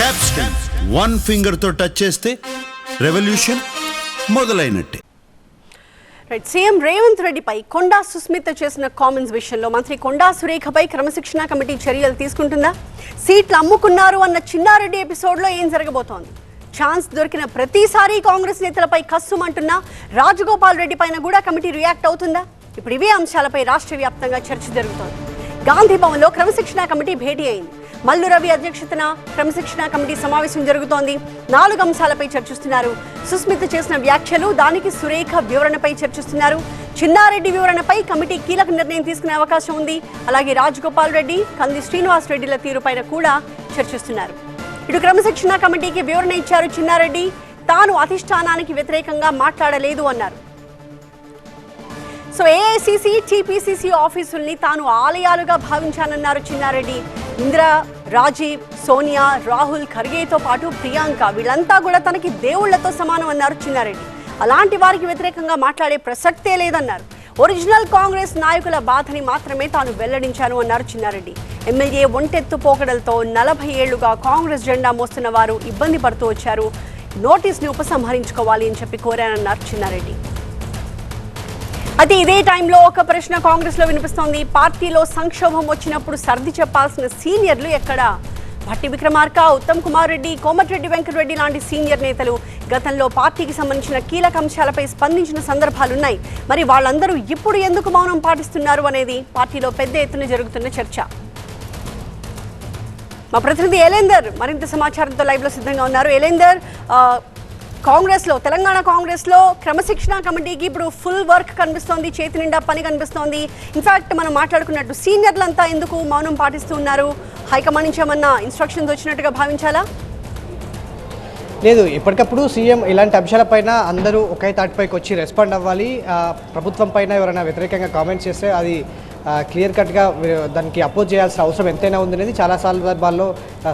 Capston one finger తో touch చేస్తే revolution మొదలైనట్టే. CM Revanth రెడ్డిపై కొండా సుస్మిత చేసిన కామెంట్స్ విషయంలో మంత్రి కొండా సురేఖపై క్రమశిక్షణ కమిటీ చర్యలు తీసుకుంటుందా? సీట్లు అమ్ముకున్నారు అన్న చిన్నారెడ్డి ఎపిసోడ్లో ఏం జరగబోతోంది? ఛాన్స్ దొరికిన ప్రతిసారి కాంగ్రెస్ నేతలపై కస్సుమంటున్న రాజగోపాల్ రెడ్డి పైన కూడా కమిటీ రియాక్ట్ అవుతుందా? ఇప్పుడు ఇవే అంశాలపై రాష్ట్ర వ్యాప్తంగా చర్చ జరుగుతోంది. గాంధీ భవన్లో క్రమశిక్షణ కమిటీ భేటీ అయింది. మల్లు రవి అధ్యక్షతన క్రమశిక్షణ కమిటీ సమావేశం జరుగుతోంది. 4 అంశాలపై చర్చిస్తున్నారు. సుస్మిత చేసిన వ్యాఖ్యలు, దానికి సురేఖ వివరణపై చర్చిస్తున్నారు. చిన్నారెడ్డి వివరణపై కమిటీ కీలక నిర్ణయం తీసుకునే అవకాశం ఉంది. అలాగే రాజగోపాల్ రెడ్డి, కంది శ్రీనివాస్ రెడ్డిల తీరుపైన కూడా చర్చిస్తున్నారు. ఇటు క్రమశిక్షణ కమిటీకి వివరణ ఇచ్చారు చిన్నారెడ్డి. తాను అధిష్టానానికి వ్యతిరేకంగా మాట్లాడలేదు అన్నారు. సో ఏఐసిసి, టీపీసీసీ ఆఫీసుల్ని తాను ఆలయాలుగా భావించానన్నారు చిన్నారెడ్డి. ఇందిరా, రాజీవ్, సోనియా, రాహుల్, ఖర్గేతో పాటు ప్రియాంక వీళ్ళంతా కూడా తనకి దేవుళ్లతో సమానం అన్నారు చిన్నారెడ్డి. అలాంటి వారికి వ్యతిరేకంగా మాట్లాడే ప్రసక్తే లేదన్నారు. ఒరిజినల్ కాంగ్రెస్ నాయకుల బాధని మాత్రమే తాను వెల్లడించాను అన్నారు చిన్నారెడ్డి. ఎమ్మెల్యే ఒంటెత్తు పోకడలతో 40 ఏళ్లుగా కాంగ్రెస్ జెండా మోస్తున్న వారు ఇబ్బంది పడుతూ వచ్చారు. నోటీస్ని ఉపసంహరించుకోవాలి అని చెప్పి కోరానన్నారు చిన్నారెడ్డి. అయితే ఇదే టైంలో ఒక ప్రశ్న కాంగ్రెస్ లో వినిపిస్తోంది. పార్టీలో సంక్షోభం వచ్చినప్పుడు సర్ది చెప్పాల్సిన సీనియర్లు ఎక్కడా? భట్టి విక్రమార్క, ఉత్తమ్ కుమార్ రెడ్డి, కోమటిరెడ్డి వెంకటరెడ్డి లాంటి సీనియర్ నేతలు గతంలో పార్టీకి సంబంధించిన కీలక అంశాలపై స్పందించిన సందర్భాలున్నాయి. మరి వాళ్ళందరూ ఇప్పుడు ఎందుకు మౌనం పాటిస్తున్నారు అనేది పార్టీలో పెద్ద ఎత్తున జరుగుతున్న చర్చ. మా ప్రతినిధి ఎలేందర్ మరింత సమాచారంతో లైవ్ లో సిద్ధంగా ఉన్నారు. ఎలేందర్, కాంగ్రెస్లో, తెలంగాణ కాంగ్రెస్లో క్రమశిక్షణ కమిటీకి ఇప్పుడు ఫుల్ వర్క్ కనిపిస్తోంది, చేతి నిండా పని కనిపిస్తోంది. ఇన్ఫాక్ట్ మనం మాట్లాడుకున్నట్టు సీనియర్లంతా ఎందుకు మౌనం పాటిస్తూ ఉన్నారు? హైకమాండ్ నుంచి ఏమన్నా ఇన్స్ట్రక్షన్స్ వచ్చినట్టుగా భావించాలా? లేదు, ఎప్పటికప్పుడు సీఎం ఇలాంటి అంశాలపైన అందరూ ఒకే తాటిపైకి వచ్చి రెస్పాండ్ అవ్వాలి. ప్రభుత్వం పైన ఎవరైనా వ్యతిరేకంగా కామెంట్స్ చేస్తే అది క్లియర్ కట్గా దానికి అపోజ్ చేయాల్సిన అవసరం ఎంతైనా ఉందనేది చాలా సందర్భాల్లో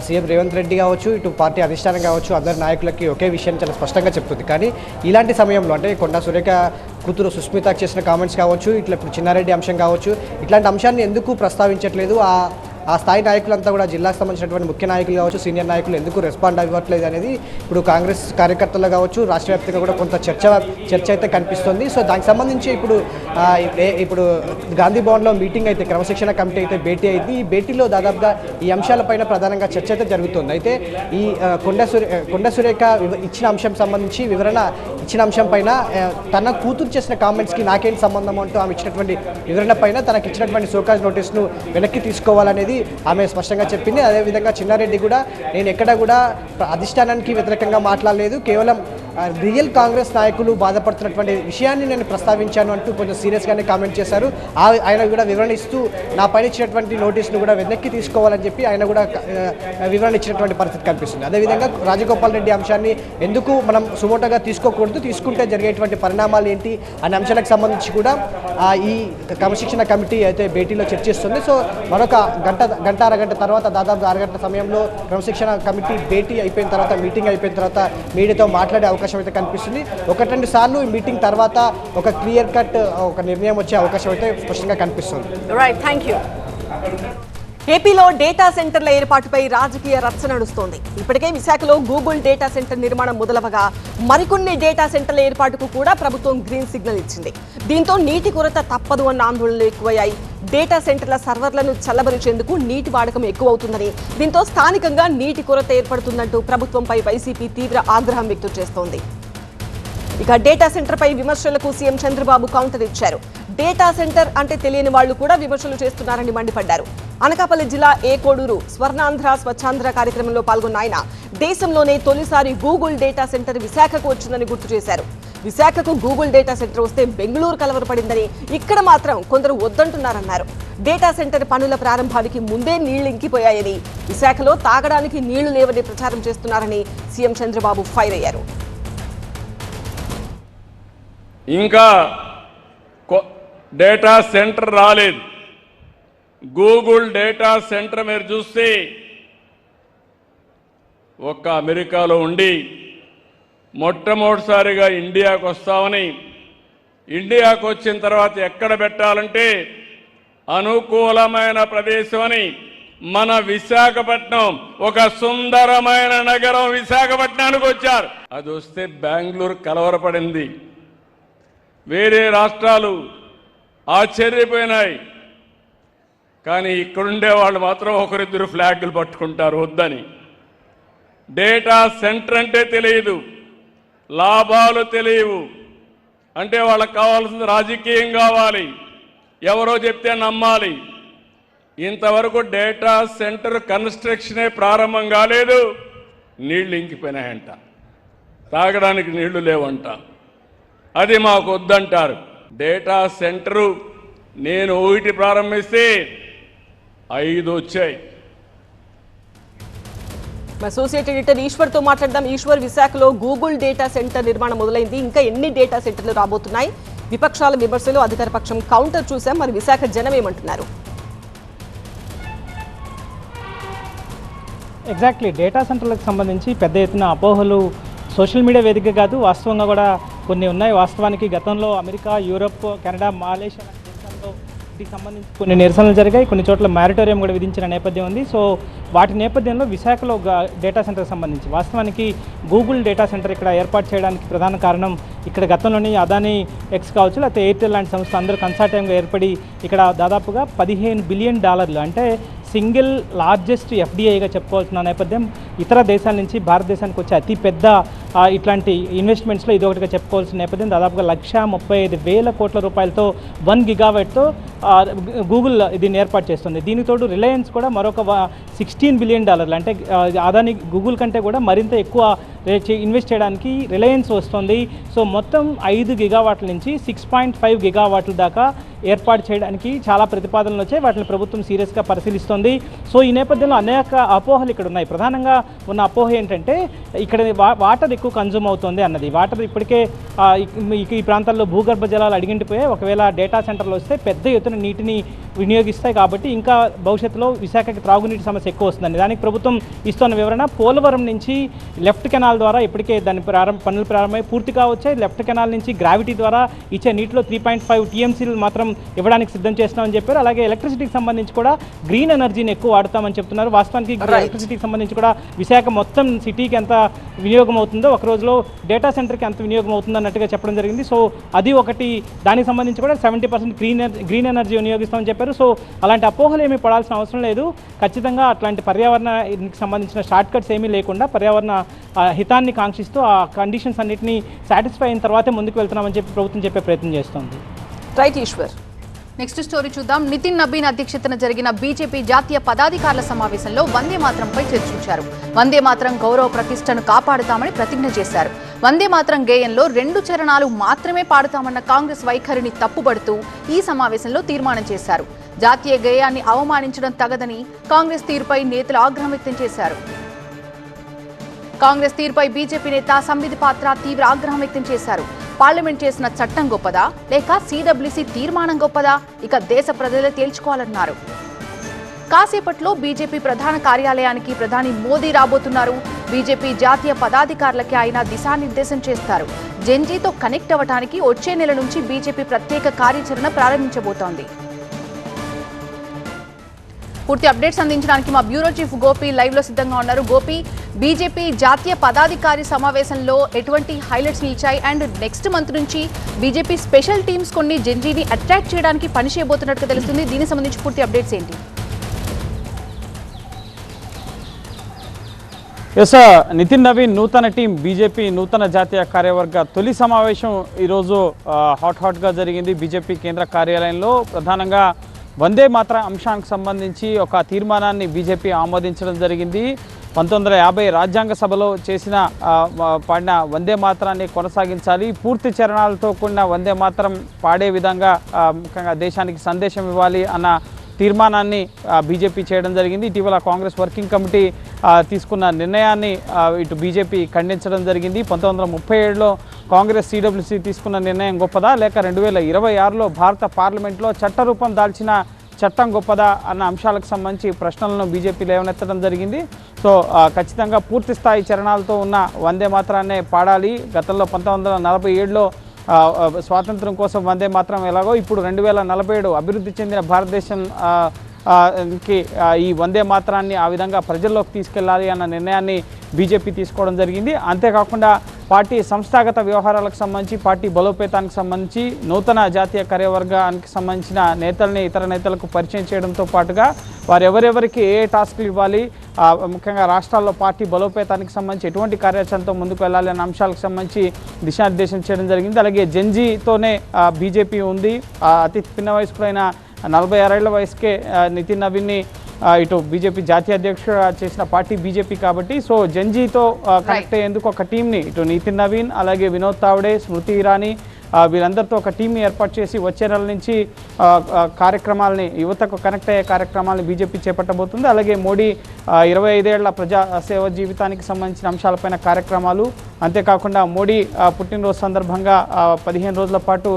సీఎం రేవంత్ రెడ్డి కావచ్చు, ఇటు పార్టీ అధిష్టానం కావచ్చు, అందరి నాయకులకి ఒకే విషయాన్ని చాలా స్పష్టంగా చెప్తుంది. కానీ ఇలాంటి సమయంలో అంటే కొండా సురేఖ కూతురు సుస్మితకు చేసిన కామెంట్స్ కావచ్చు, ఇట్లా ఇప్పుడు చిన్నారెడ్డి అంశం కావచ్చు, ఇట్లాంటి అంశాన్ని ఎందుకు ప్రస్తావించట్లేదు? ఆ స్థాయి నాయకులంతా కూడా జిల్లాకు సంబంధించినటువంటి ముఖ్య నాయకులు కావచ్చు, సీనియర్ నాయకులు ఎందుకు రెస్పాండ్ అవ్వట్లేదు అనేది ఇప్పుడు కాంగ్రెస్ కార్యకర్తలు కావచ్చు, రాష్ట్ర వ్యాప్తంగా కూడా కొంత చర్చ అయితే కనిపిస్తుంది. సో దానికి సంబంధించి ఇప్పుడు గాంధీ భవన్లో మీటింగ్ అయితే క్రమశిక్షణ కమిటీ అయితే భేటీ అయింది. ఈ భేటీలో దాదాపుగా ఈ అంశాలపైన ప్రధానంగా చర్చ అయితే జరుగుతుంది. అయితే ఈ కొండ సురేఖ ఇచ్చిన అంశం సంబంధించి వివరణ ఇచ్చిన అంశం పైన తన కూతురు చేసిన కామెంట్స్కి నాకేంటి సంబంధం అంటూ ఆమె ఇచ్చినటువంటి వివరణ పైన తనకి ఇచ్చినటువంటి షోకాజ్ నోటీస్ను వెనక్కి తీసుకోవాలనేది ఆమె స్పష్టంగా చెప్పింది. అదేవిధంగా చిన్నారెడ్డి కూడా నేను ఎక్కడ కూడా అధిష్టానానికి వ్యతిరేకంగా మాట్లాడలేదు, కేవలం రియల్ కాంగ్రెస్ నాయకులు బాధపడుతున్నటువంటి విషయాన్ని నేను ప్రస్తావించాను అంటూ కొంచెం సీరియస్గానే కామెంట్ చేశారు. ఆయన కూడా వివరణ ఇస్తూ నా పైన ఇచ్చినటువంటి నోటీసును కూడా వెనక్కి తీసుకోవాలని చెప్పి ఆయన కూడా వివరణ ఇచ్చినటువంటి పరిస్థితి కనిపిస్తుంది. అదేవిధంగా రాజగోపాల్ రెడ్డి అంశాన్ని ఎందుకు మనం సుమోటోగా తీసుకోకూడదు, తీసుకుంటే జరిగేటువంటి పరిణామాలు ఏంటి అనే అంశాలకు సంబంధించి కూడా ఈ క్రమశిక్షణ కమిటీ అయితే భేటీలో చర్చిస్తుంది. సో మరొక గంట అరగంట తర్వాత, దాదాపు 6 గంటల సమయంలో క్రమశిక్షణ కమిటీ భేటీ అయిపోయిన తర్వాత, మీటింగ్ అయిపోయిన తర్వాత మీడియాతో మాట్లాడే అవకాశం అయితే కనిపిస్తుంది. 1-2 సార్లు ఈ మీటింగ్ తర్వాత ఒక క్లియర్ కట్ ఒక నిర్ణయం వచ్చే అవకాశం అయితే స్పష్టంగా కనిపిస్తుంది. Right, thank you. ఏపీలో డేటా సెంటర్ల ఏర్పాటుపై రాజకీయ రచ్చ నడుస్తోంది. ఇప్పటికే విశాఖలో గూగుల్ డేటా సెంటర్ నిర్మాణం మొదలవగా మరికొన్ని డేటా సెంటర్ల ఏర్పాటుకు కూడా ప్రభుత్వం గ్రీన్ సిగ్నల్ ఇచ్చింది. దీంతో నీటి కొరత తప్పదు అన్న ఆందోళనలు ఎక్కువయ్యాయి. డేటా సెంటర్ల సర్వర్లను చల్లబరిచేందుకు నీటి వాడకం ఎక్కువవుతుందని, దీంతో స్థానికంగా నీటి కొరత ఏర్పడుతుందంటూ ప్రభుత్వంపై వైసీపీ తీవ్ర ఆగ్రహం వ్యక్తం చేస్తోంది. ఇక డేటా సెంటర్ పై విమర్శలకు సీఎం చంద్రబాబు కౌంటర్ ఇచ్చారు. డేటా సెంటర్ అంటే తెలియని వాళ్లు కూడా విమర్శలు చేస్తున్నారని మండిపడ్డారు. అనకాపల్లి జిల్లా కోడూరు స్వర్ణాంధ్ర స్వచ్ఛాంధ్ర కార్యక్రమంలో పాల్గొన్న ఆయన దేశంలోనే తొలిసారి గూగుల్ డేటా సెంటర్ విశాఖకు వచ్చిందని గుర్తు చేశారు. విశాఖకు గూగుల్ డేటా సెంటర్ వస్తే బెంగళూరు కలవరపడిందని, ఇక్కడ మాత్రం కొందరు వద్దంటున్నారన్నారు. డేటా సెంటర్ పనుల ప్రారంభానికి ముందే నీళ్లు ఇంకిపోయాయని, విశాఖలో తాగడానికి నీళ్లు లేవని ప్రచారం చేస్తున్నారని సీఎం చంద్రబాబు ఫైర్ అయ్యారు. ఇంకా డేటా సెంటర్ రాలేదు. గూగుల్ డేటా సెంటర్ మీరు చూస్తే ఒక్క అమెరికాలో ఉండి మొట్టమొదటిసారిగా ఇండియాకు వస్తామని, ఇండియాకు వచ్చిన తర్వాత ఎక్కడ పెట్టాలంటే అనుకూలమైన ప్రదేశం అని మన విశాఖపట్నం ఒక సుందరమైన నగరం విశాఖపట్నానికి వచ్చారు. అది వస్తే బెంగళూరు కలవరపడింది. వేరే రాష్ట్రాలు ఆశ్చర్యపోయినాయి. కానీ ఇక్కడుండే వాళ్ళు మాత్రం ఒకరిద్దరు ఫ్లాగులు పట్టుకుంటారు వద్దని. డేటా సెంటర్ అంటే తెలియదు, లాభాలు తెలియవు. అంటే వాళ్ళకి కావాల్సింది రాజకీయం కావాలి, ఎవరో చెప్తే నమ్మాలి. ఇంతవరకు డేటా సెంటర్ కన్స్ట్రక్షనే ప్రారంభం కాలేదు. నీళ్లు ఇంకిపోయినాయంట, తాగడానికి నీళ్లు లేవంట. అది మాకు వద్దంటారు. డేటా సెంటరు నేను 1 ప్రారంభిస్తే 5 వచ్చాయి. అసోసియేట్ ఎడిటర్ ఈశ్వర్తో మాట్లాడదాం. ఈశ్వర్, విశాఖలో గూగుల్ డేటా సెంటర్ నిర్మాణం మొదలైంది. ఇంకా ఎన్ని డేటా సెంటర్లు రాబోతున్నాయి? విపక్షాల విమర్శలు, అధికార పక్షం కౌంటర్ చూసాం. మరి విశాఖ జనం ఏమంటున్నారు? ఎగ్జాక్ట్లీ, డేటా సెంటర్లకు సంబంధించి పెద్ద ఎత్తున అపోహలు సోషల్ మీడియా వేదిక కాదు, వాస్తవంగా కూడా కొన్ని ఉన్నాయి. వాస్తవానికి గతంలో అమెరికా, యూరప్, కెనడా, మలేషియా లాంటి దేశాల్లో వీటికి సంబంధించి కొన్ని నిరసనలు జరిగాయి. కొన్ని చోట్ల మారిటోరియం కూడా విధించిన నేపథ్యం ఉంది. సో వాటి నేపథ్యంలో విశాఖలో డేటా సెంటర్కి సంబంధించి వాస్తవానికి గూగుల్ డేటా సెంటర్ ఇక్కడ ఏర్పాటు చేయడానికి ప్రధాన కారణం ఇక్కడ గతంలోని అదానీ ఎక్స్ కావచ్చు, లేకపోతే ఎయిర్టెల్ లాంటి సంస్థ అందరూ కన్సార్టియంగా ఏర్పడి ఇక్కడ దాదాపుగా $15 బిలియన్ అంటే సింగిల్ లార్జెస్ట్ ఎఫ్డిఐగా చెప్పుకోవాల్సిన నేపథ్యం. ఇతర దేశాల నుంచి భారతదేశానికి వచ్చే అతిపెద్ద ఇట్లాంటి ఇన్వెస్ట్మెంట్స్లో ఇది ఒకటిగా చెప్పుకోవాల్సిన నేపథ్యం. దాదాపుగా 135,000 కోట్ల రూపాయలతో 1 గిగావాట్తో గూగుల్ దీన్ని ఏర్పాటు చేస్తుంది. దీనికి తోడు రిలయన్స్ కూడా మరొక $16 బిలియన్ అంటే అదాని గూగుల్ కంటే కూడా మరింత ఎక్కువ ఇన్వెస్ట్ చేయడానికి రిలయన్స్ వస్తుంది. సో మొత్తం 5 గిగావాట్ల నుంచి 6.5 గిగావాట్ల దాకా ఏర్పాటు చేయడానికి చాలా ప్రతిపాదనలు వచ్చాయి. వాటిని ప్రభుత్వం సీరియస్గా పరిశీలిస్తోంది. సో ఈ నేపథ్యంలో అనేక అపోహలు ఇక్కడ ఉన్నాయి. ప్రధానంగా ఉన్న అపోహ ఏంటంటే ఇక్కడ వాటర్ ఎక్కువ కన్జ్యూమ్ అవుతుంది అన్నది. వాటర్ ఇప్పటికే ఈ ప్రాంతాల్లో భూగర్భ జలాలు అడిగింటిపోయాయి. ఒకవేళ డేటా సెంటర్లు వస్తే పెద్ద ఎత్తున నీటిని వినియోగిస్తాయి కాబట్టి ఇంకా భవిష్యత్తులో విశాఖకి త్రాగునీటి సమస్య ఎక్కువ వస్తుందని దానికి ప్రభుత్వం ఇస్తున్న వివరణ. పోలవరం నుంచి లెఫ్ట్ కెనాల్ ద్వారా ఇప్పటికే దాని పనులు ప్రారంభమై పూర్తిగా వచ్చాయి. లెఫ్ట్ కెనాల్ నుంచి గ్రావిటీ ద్వారా ఇచ్చే నీటిలో 3.5 టీఎంసీలు మాత్రం ఇవ్వడానికి సిద్ధం చేస్తున్నామని చెప్పారు. అలాగే ఎలక్ట్రిసిటీకి సంబంధించి కూడా గ్రీన్ ఎనర్జీని ఎక్కువ వాడతామని చెప్తున్నారు. వాస్తవానికి ఎలక్ట్రిసిటీకి సంబంధించి కూడా విశాఖ మొత్తం సిటీకి ఎంత వినియోగం అవుతుందో ఒక రోజులో డేటా సెంటర్కి ఎంత వినియోగం అవుతుందో అన్నట్టుగా చెప్పడం జరిగింది. సో అది ఒకటి. దానికి సంబంధించి కూడా 70% గ్రీన్ ఎనర్జీ వినియోగిస్తామని చెప్పారు. సో అలాంటి అపోహలు ఏమీ పడాల్సిన అవసరం లేదు. ఖచ్చితంగా అట్లాంటి పర్యావరణానికి సంబంధించిన షార్ట్ కట్స్ ఏమీ లేకుండా పర్యావరణ హితాన్ని కాంక్షిస్తూ ఆ కండిషన్స్ అన్నింటినీ సాటిస్ఫై అయిన తర్వాతే ముందుకు వెళ్తున్నామని చెప్పి ప్రభుత్వం చెప్పే ప్రయత్నం చేస్తోంది. రైట్ ఈశ్వర్. నెక్స్ట్ స్టోరీ చూద్దాం. నితిన్ నబీన్ అధ్యక్షతన జరిగిన బీజేపీ జాతీయ పదాధికారుల సమావేశంలో వందే మాతరంపై చర్చించారు. వందే మాతరం గౌరవ ప్రతిష్టను కాపాడుతామని ప్రతిజ్ఞ చేశారు. వందే మాతరం గేయంలో 2 చరణాలు మాత్రమే పాడుతామన్న కాంగ్రెస్ వైఖరిని తప్పుపడుతూ ఈ సమావేశంలో తీర్మానం చేశారు. జాతీయ గేయాన్ని అవమానించడం తగదని కాంగ్రెస్ తీరుపై నేతలు ఆగ్రహం వ్యక్తం చేశారు. కాంగ్రెస్ తీరుపై బీజేపీ నేత సంబిత్ పాత్ర తీవ్ర ఆగ్రహం వ్యక్తం చేశారు. పార్లమెంట్ చేసిన చట్టం గొప్పదా లేక సిడబ్ల్యూసీ తీర్మానం గొప్పదా? ఇక దేశ ప్రజలే తేల్చుకోవాలన్నారు. కాసేపట్లో బీజేపీ ప్రధాన కార్యాలయానికి ప్రధాని మోదీ రాబోతున్నారు. బీజేపీ జాతీయ పదాధికారులకి ఆయన దిశానిర్దేశం చేస్తారు. జెన్జీతో కనెక్ట్ అవ్వడానికి వచ్చే నెల నుంచి బీజేపీ ప్రత్యేక కార్యాచరణ ప్రారంభించబోతోంది. పూర్తి అప్డేట్స్ అందించడానికి మా బ్యూరో చీఫ్ గోపి లైవ్ లో సిద్ధంగా ఉన్నారు. గోపి, బీజేపీ జాతీయ పదాధికారి సమావేశంలో ఎటువంటి హైలైట్స్ నిలిచాయి? అండ్ నెక్స్ట్ మంత్ నుంచి బీజేపీ స్పెషల్ టీమ్స్ కొన్ని జెన్జీని అట్రాక్ట్ చేయడానికి పని చేయబోతున్నట్టుగా తెలుస్తుంది. దీనికి సంబంధించి పూర్తి అప్డేట్స్ ఏంటి? నితిన్ నవీన్ నూతన టీం బీజేపీ నూతన జాతీయ కార్యవర్గ తొలి సమావేశం ఈరోజు హాట్గా జరిగింది బీజేపీ కేంద్ర కార్యాలయంలో. ప్రధానంగా వందే మాతరం అంశానికి సంబంధించి ఒక తీర్మానాన్ని బీజేపీ ఆమోదించడం జరిగింది. 1950 రాజ్యాంగ సభలో పాడిన వందే మాతరాన్ని కొనసాగించాలి, పూర్తి చరణాలతో కూడిన వందే మాతరం పాడే విధంగా ముఖ్యంగా దేశానికి సందేశం ఇవ్వాలి అన్న తీర్మానాన్ని బీజేపీ చేయడం జరిగింది. ఇటీవల కాంగ్రెస్ వర్కింగ్ కమిటీ తీసుకున్న నిర్ణయాన్ని ఇటు బీజేపీ ఖండించడం జరిగింది. 1937లో కాంగ్రెస్ సిడబ్ల్యూసీ తీసుకున్న నిర్ణయం గొప్పదా లేక 2026లో భారత పార్లమెంట్లో చట్టరూపం దాల్చిన చట్టం గొప్పదా అన్న అంశాలకు సంబంధించి ప్రశ్నలను బీజేపీ లేవనెత్తడం జరిగింది. సో ఖచ్చితంగా పూర్తి స్థాయి చరణాలతో ఉన్న వందే మాతరాన్నే పాడాలి. గతంలో 1947లో స్వాతంత్రం కోసం వందే మాతరం ఎలాగో ఇప్పుడు 2047 అభివృద్ధి చెందిన భారతదేశం ఈ వందే మాత్రాన్ని ఆ విధంగా ప్రజల్లోకి తీసుకెళ్లాలి అన్న నిర్ణయాన్ని బీజేపీ తీసుకోవడం జరిగింది. అంతేకాకుండా పార్టీ సంస్థాగత వ్యవహారాలకు సంబంధించి, పార్టీ బలోపేతానికి సంబంధించి నూతన జాతీయ కార్యవర్గానికి సంబంధించిన నేతల్ని ఇతర నేతలకు పరిచయం చేయడంతో పాటుగా వారు ఎవరెవరికి ఏ టాస్క్లు ఇవ్వాలి, ముఖ్యంగా రాష్ట్రాల్లో పార్టీ బలోపేతానికి సంబంధించి ఎటువంటి కార్యాచరణతో ముందుకు వెళ్ళాలి అనే అంశాలకు సంబంధించి దిశానిర్దేశం చేయడం జరిగింది. అలాగే జెన్జీతోనే బీజేపీ ఉంది. అతి పిన్న వయసుకులైన 46 ఏళ్ల వయసుకే నితిన్ నవీన్ని ఇటు బీజేపీ జాతీయ అధ్యక్షుడు చేసిన పార్టీ బీజేపీ కాబట్టి సో జెన్జీతో కనెక్ట్ అయ్యేందుకు ఒక టీంని ఇటు నితిన్ నవీన్, అలాగే వినోద్ తావ్డే, స్మృతి ఇరానీ వీళ్ళందరితో ఒక టీంని ఏర్పాటు చేసి వచ్చే నెల నుంచి కార్యక్రమాలని, యువతకు కనెక్ట్ అయ్యే కార్యక్రమాలను బీజేపీ చేపట్టబోతుంది. అలాగే మోడీ 25 ఏళ్ల ప్రజా సేవ జీవితానికి సంబంధించిన అంశాలపైన కార్యక్రమాలు, అంతేకాకుండా మోడీ పుట్టినరోజు సందర్భంగా 15 రోజుల పాటు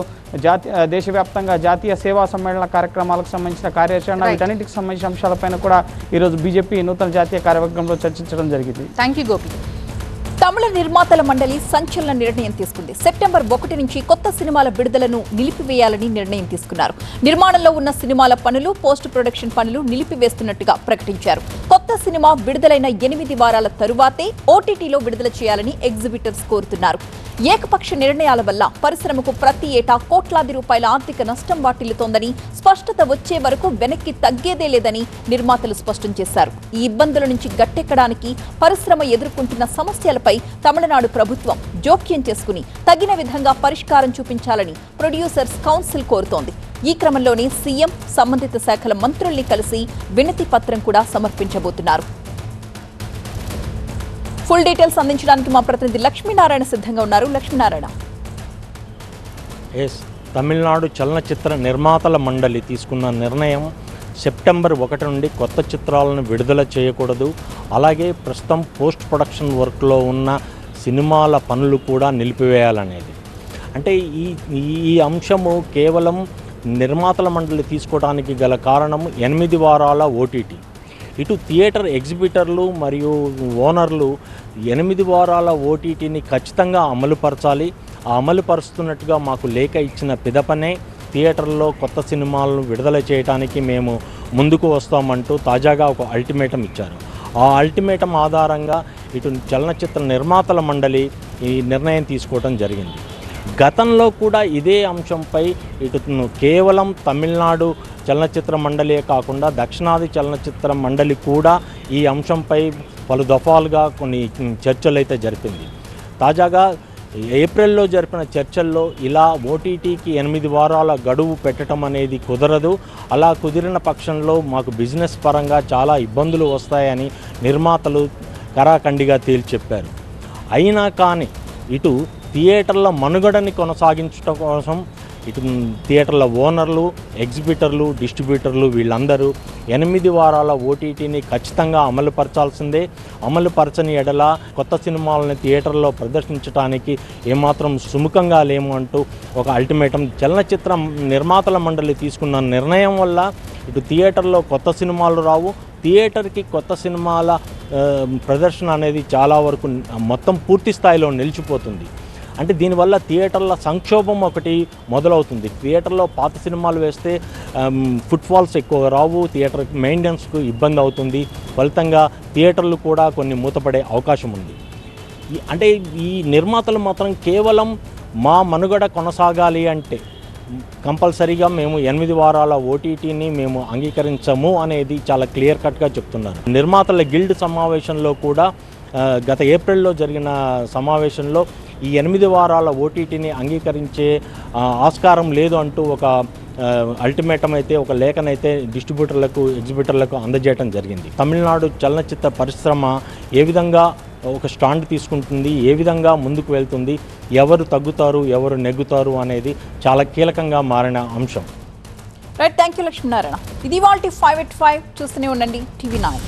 దేశవ్యాప్తంగా జాతీయ సేవా సమ్మేళన కార్యక్రమాలకు సంబంధించిన కార్యాచరణ, వీటన్నిటికి సంబంధించిన అంశాలపైన కూడా ఈరోజు బీజేపీ నూతన జాతీయ కార్యవర్గంలో చర్చించడం జరిగింది. Thank you Gopi. తమిళ నిర్మాతల మండలి సంచలన నిర్ణయం తీసుకుంది. సెప్టెంబర్ 1 నుంచి కొత్త సినిమాల విడుదలను నిలిపివేయాలని నిర్ణయం తీసుకున్నారు. నిర్మాణంలో ఉన్న సినిమాల పనులు, పోస్ట్ ప్రొడక్షన్ పనులు నిలిపివేస్తున్నట్టుగా ప్రకటించారు. కొత్త సినిమా విడుదలైన 8 వారాల తరువాతే ఓటీటీలో విడుదల చేయాలని ఎగ్జిబిటర్స్ కోరుతున్నారు. ఏకపక్ష నిర్ణయాల వల్ల పరిశ్రమకు ప్రతి ఏటా కోట్లాది రూపాయల ఆర్థిక నష్టం వాటిల్లుతోందని, స్పష్టత వచ్చే వరకు వెనక్కి తగ్గేదే లేదని నిర్మాతలు స్పష్టం చేశారు. ఈ ఇబ్బందుల నుంచి గట్టెక్కడానికి పరిశ్రమ ఎదుర్కొంటున్న సమస్యలపై తమిళనాడు ప్రభుత్వం జోక్యం చేసుకుని తగిన విధంగా పరిష్కారం చూపించాలని ప్రొడ్యూసర్స్ కౌన్సిల్ కోరుతోంది. ఈ క్రమంలోనే సీఎం సంబంధిత శాఖల మంత్రుల్ని కలిసి వినతి పత్రం కూడా సమర్పించబోతున్నారు. ఫుల్ డీటెయిల్స్ అందించడానికి మా ప్రతినిధి లక్ష్మీనారాయణ సిద్ధంగా ఉన్నారు. లక్ష్మీనారాయణ. తమిళనాడు చలనచిత్ర నిర్మాతల మండలి తీసుకున్న నిర్ణయం సెప్టెంబర్ 1 నుండి కొత్త చిత్రాలను విడుదల చేయకూడదు, అలాగే ప్రస్తుతం పోస్ట్ ప్రొడక్షన్ వర్క్లో ఉన్న సినిమాల పనులు కూడా నిలిపివేయాలనేది. అంటే ఈ అంశము కేవలం నిర్మాతల మండలి తీసుకోవడానికి గల కారణం 8 వారాల ఓటీటీ. ఇటు థియేటర్ ఎగ్జిబిటర్లు మరియు ఓనర్లు 8 వారాల ఓటీటీని ఖచ్చితంగా అమలుపరచాలి. ఆ అమలుపరుస్తున్నట్టుగా మాకు లేఖ ఇచ్చిన పిదపనే థియేటర్లో కొత్త సినిమాలను విడుదల చేయడానికి మేము ముందుకు వస్తామంటూ తాజాగా ఒక అల్టిమేటం ఇచ్చారు. ఆ అల్టిమేటం ఆధారంగా ఇటు చలనచిత్ర నిర్మాతల మండలి ఈ నిర్ణయం తీసుకోవడం జరిగింది. గతంలో కూడా ఇదే అంశంపై ఇటు కేవలం తమిళనాడు చలనచిత్ర మండలియే కాకుండా దక్షిణాది చలనచిత్ర మండలి కూడా ఈ అంశంపై పలు దఫాలుగా కొన్ని చర్చలు అయితే జరిపింది. తాజాగా ఏప్రిల్లో జరిపిన చర్చల్లో ఇలా ఓటీటీకి 8 వారాల గడువు పెట్టడం అనేది కుదరదు, అలా కుదిరిన పక్షంలో మాకు బిజినెస్ పరంగా చాలా ఇబ్బందులు వస్తాయని నిర్మాతలు కరాఖండిగా తేల్చెప్పారు. అయినా కానీ ఇటు థియేటర్ల మనుగడని కొనసాగించడం కోసం ఇటు థియేటర్ల ఓనర్లు, ఎగ్జిబిటర్లు, డిస్ట్రిబ్యూటర్లు వీళ్ళందరూ 8 వారాల ఓటీటీని ఖచ్చితంగా అమలుపరచాల్సిందే. అమలుపరచని ఎడల కొత్త సినిమాలని థియేటర్లో ప్రదర్శించడానికి ఏమాత్రం సుముఖంగా లేము అంటూ ఒక అల్టిమేటం చలనచిత్ర నిర్మాతల మండలి తీసుకున్న నిర్ణయం వల్ల ఇటు థియేటర్లో కొత్త సినిమాలు రావు, థియేటర్కి కొత్త సినిమాల ప్రదర్శన అనేది చాలా వరకు మొత్తం పూర్తి స్థాయిలో నిలిచిపోతుంది. అంటే దీనివల్ల థియేటర్ల సంక్షోభం ఒకటి మొదలవుతుంది. థియేటర్లో పాత సినిమాలు వేస్తే ఫుట్ఫాల్స్ ఎక్కువ రావు, థియేటర్ మెయింటెనెన్స్కు ఇబ్బంది అవుతుంది, ఫలితంగా థియేటర్లు కూడా కొన్ని మూతపడే అవకాశం ఉంది. అంటే ఈ నిర్మాతలు మాత్రం కేవలం మా మనుగడ కొనసాగాలి అంటే కంపల్సరీగా మేము 8 వారాల ఓటీటీని మేము అంగీకరించము అనేది చాలా క్లియర్ కట్గా చెప్తున్నారు. నిర్మాతల గిల్డ్ సమావేశంలో కూడా గత ఏప్రిల్లో జరిగిన సమావేశంలో ఈ 8 వారాల ఓటీటీని అంగీకరించే ఆస్కారం లేదు అంటూ ఒక అల్టిమేటం అయితే, ఒక లేఖనైతే డిస్ట్రిబ్యూటర్లకు, ఎగ్జిబిటర్లకు అందజేయడం జరిగింది. తమిళనాడు చలనచిత్ర పరిశ్రమ ఏ విధంగా ఒక స్టాండ్ తీసుకుంటుంది, ఏ విధంగా ముందుకు వెళ్తుంది, ఎవరు తగ్గుతారు, ఎవరు నెగ్గుతారు అనేది చాలా కీలకంగా మారిన అంశం. Right, thank you Lakshminarayana. ఇది వాల్టి 5 at 5 చూస్తూనే ఉండండి TV9.